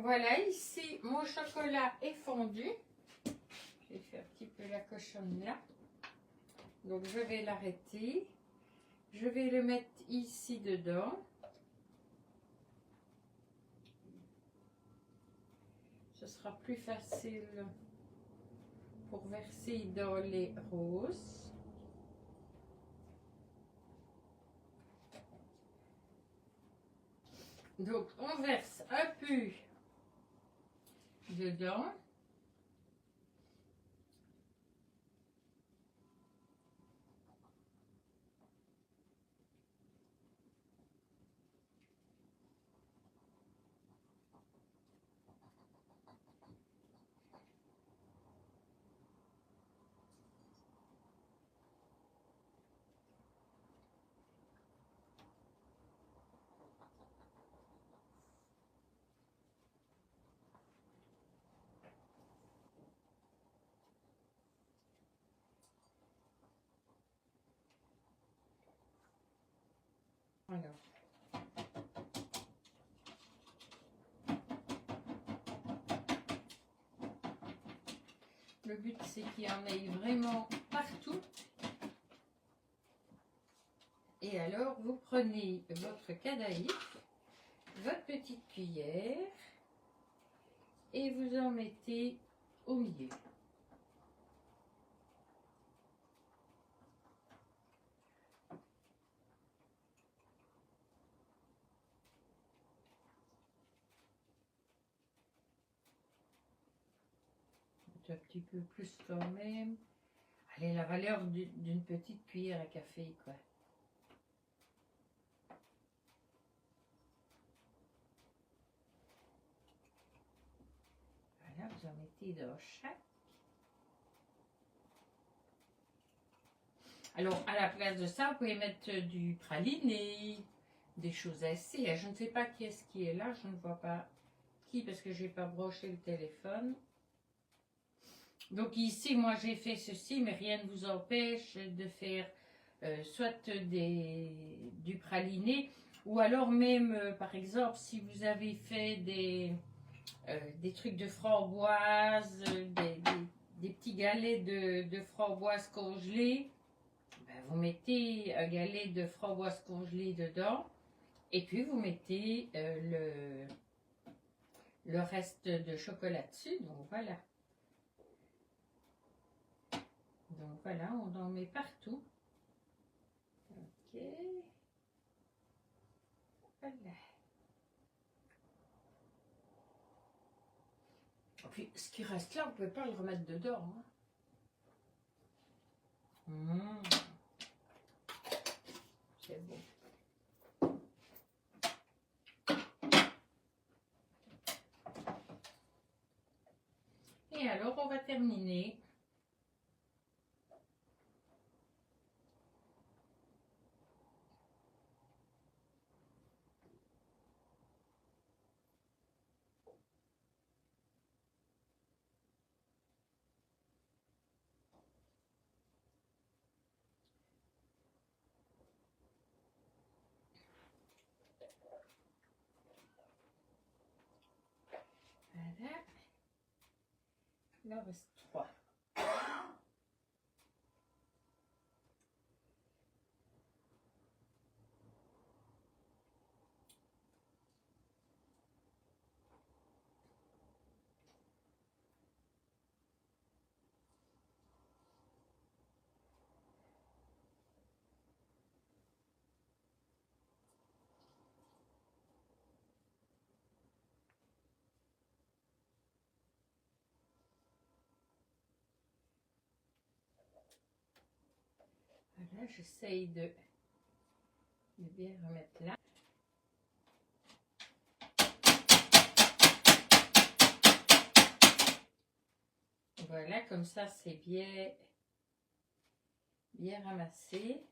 Voilà, ici, mon chocolat est fondu. J'ai fait un petit peu la cochonne là. Donc, je vais l'arrêter. Je vais le mettre ici dedans. Ce sera plus facile pour verser dans les roses. Donc, on verse un peu dedans. Alors. Le but, c'est qu'il y en ait vraiment partout. Et alors, vous prenez votre cadaïf, votre petite cuillère, et vous en mettez au milieu. Un petit peu plus quand même. Allez, la valeur d'une petite cuillère à café, quoi. Voilà, vous en mettez dans chaque. Alors, à la place de ça, vous pouvez mettre du praliné, des choses assez. Je ne sais pas qui est-ce qui est là, je ne vois pas qui parce que je n'ai pas broché le téléphone. Donc ici, moi j'ai fait ceci, mais rien ne vous empêche de faire soit du praliné, ou alors même, par exemple, si vous avez fait des trucs de framboise, des petits galets de framboise congelés, ben, vous mettez un galet de framboise congelée dedans, et puis vous mettez le reste de chocolat dessus, donc voilà. Donc voilà, on en met partout. Ok. Voilà. Et puis ce qui reste là, on ne peut pas le remettre dedans. Hein. C'est bon. Et alors, on va terminer. Voilà. Il en reste 3. Voilà, j'essaye de bien remettre là. Voilà, comme ça, c'est bien ramassé.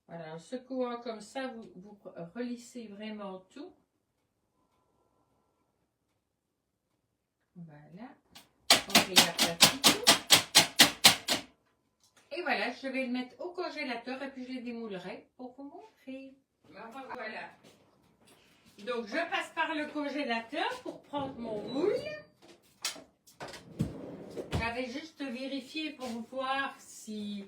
Voilà, en secouant comme ça, vous relissez vraiment tout. Voilà, on réaplatit tout. Et voilà, je vais le mettre au congélateur et puis je les démoulerai pour vous montrer. Enfin, voilà. Donc, je passe par le congélateur pour prendre mon moule. J'avais juste vérifié pour voir si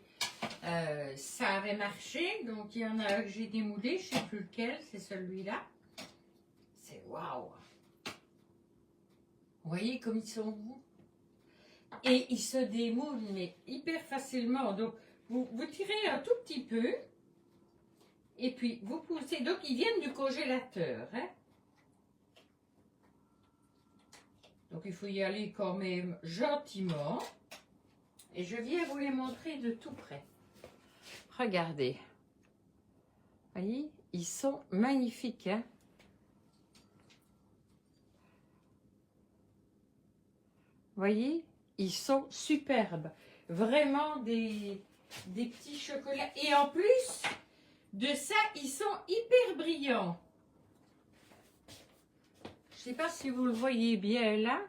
ça avait marché. Donc, il y en a un que j'ai démoulé. Je ne sais plus lequel, c'est celui-là. C'est waouh! Vous voyez comme ils sont beaux? Et ils se démoulent, mais hyper facilement. Donc, vous tirez un tout petit peu. Et puis, vous poussez. Donc, ils viennent du congélateur. Hein? Donc, il faut y aller quand même gentiment. Et je viens vous les montrer de tout près. Regardez. Vous voyez, ils sont magnifiques. Hein? Vous voyez, ils sont superbes. Vraiment des petits chocolats. Et en plus de ça, ils sont hyper brillants. Je ne sais pas si vous le voyez bien là,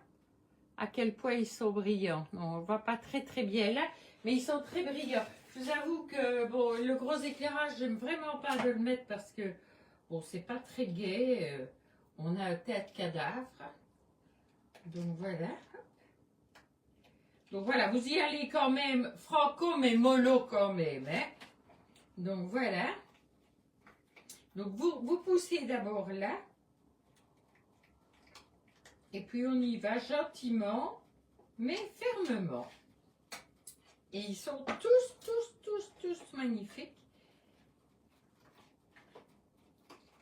à quel point ils sont brillants. Non, on ne voit pas très très bien là, mais ils sont très brillants. Je vous avoue que bon, le gros éclairage, j'aime vraiment pas de le mettre parce que bon, c'est pas très gai. On a un tête cadavre. Donc voilà. Donc voilà, vous y allez quand même franco mais mollo quand même. Hein? Donc voilà. Donc vous poussez d'abord là. Et puis on y va gentiment mais fermement. Et ils sont tous magnifiques.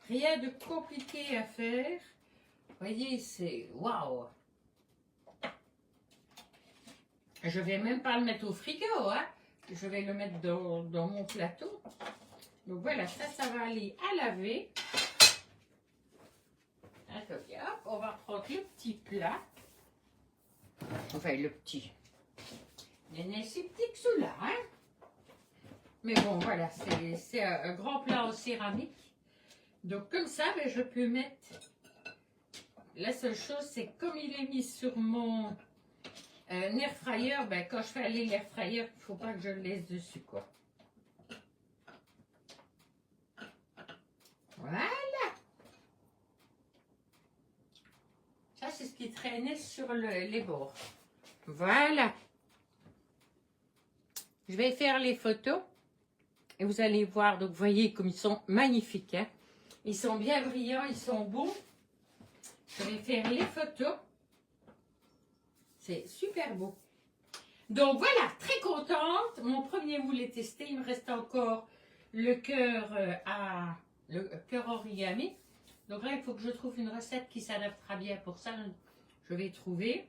Rien de compliqué à faire. Vous voyez, c'est waouh! Je ne vais même pas le mettre au frigo, hein. Je vais le mettre dans mon plateau. Donc voilà, ça va aller à laver. Attendez, hop, on va prendre le petit plat. Enfin, le petit. Il y en a ces petits que ceux-là, hein. Mais bon, voilà, c'est un grand plat en céramique. Donc comme ça, ben, je peux mettre... La seule chose, c'est comme il est mis sur mon... Un air fryer, ben, quand je fais aller l'air fryer, il ne faut pas que je le laisse dessus, quoi. Voilà. Ça, c'est ce qui traînait sur les bords. Voilà. Je vais faire les photos. Et vous allez voir, donc vous voyez comme ils sont magnifiques. Hein? Ils sont bien brillants, ils sont beaux. Je vais faire les photos. C'est super beau. Donc voilà, très contente. Mon premier moule est testé. Il me reste encore le cœur le cœur origami. Donc là, il faut que je trouve une recette qui s'adaptera bien pour ça. Je vais trouver.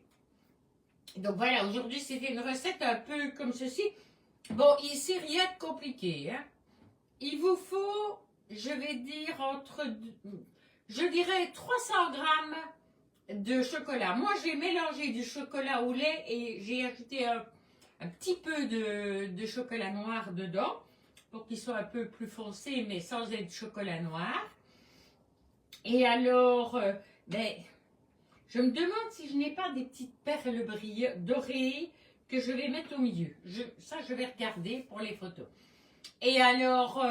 Donc voilà, aujourd'hui, c'était une recette un peu comme ceci. Bon, ici, rien de compliqué. Hein. Il vous faut, je vais dire, je dirais 300 grammes de chocolat. Moi, j'ai mélangé du chocolat au lait et j'ai ajouté un petit peu de chocolat noir dedans pour qu'il soit un peu plus foncé, mais sans être chocolat noir. Et alors, ben, je me demande si je n'ai pas des petites perles dorées que je vais mettre au milieu. Ça, je vais regarder pour les photos. Et alors,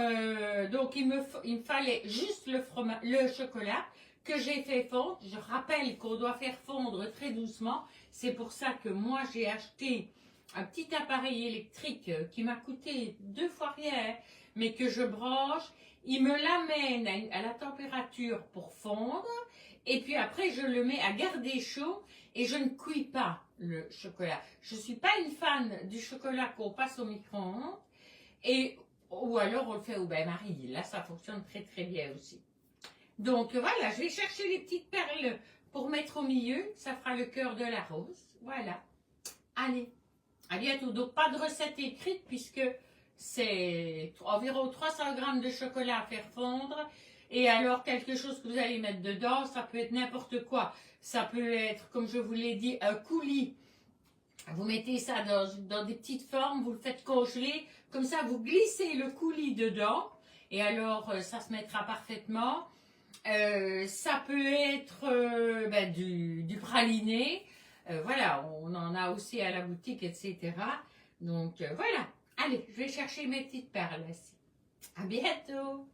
donc il me fallait juste le chocolat que j'ai fait fondre. Je rappelle qu'on doit faire fondre très doucement. C'est pour ça que moi, j'ai acheté un petit appareil électrique qui m'a coûté 2 fois rien, mais que je branche. Il me l'amène à la température pour fondre. Et puis après, je le mets à garder chaud et je ne cuis pas le chocolat. Je ne suis pas une fan du chocolat qu'on passe au micro-ondes. Ou alors on le fait au bain-marie. Là, ça fonctionne très très bien aussi. Donc voilà, je vais chercher les petites perles pour mettre au milieu. Ça fera le cœur de la rose. Voilà. Allez, à bientôt. Donc pas de recette écrite puisque c'est environ 300 grammes de chocolat à faire fondre. Et alors quelque chose que vous allez mettre dedans, ça peut être n'importe quoi. Ça peut être, comme je vous l'ai dit, un coulis. Vous mettez ça dans des petites formes, vous le faites congeler. Comme ça, vous glissez le coulis dedans. Et alors, ça se mettra parfaitement. Ça peut être du praliné. Voilà, on en a aussi à la boutique, etc. Donc, voilà. Allez, je vais chercher mes petites perles ici. À bientôt!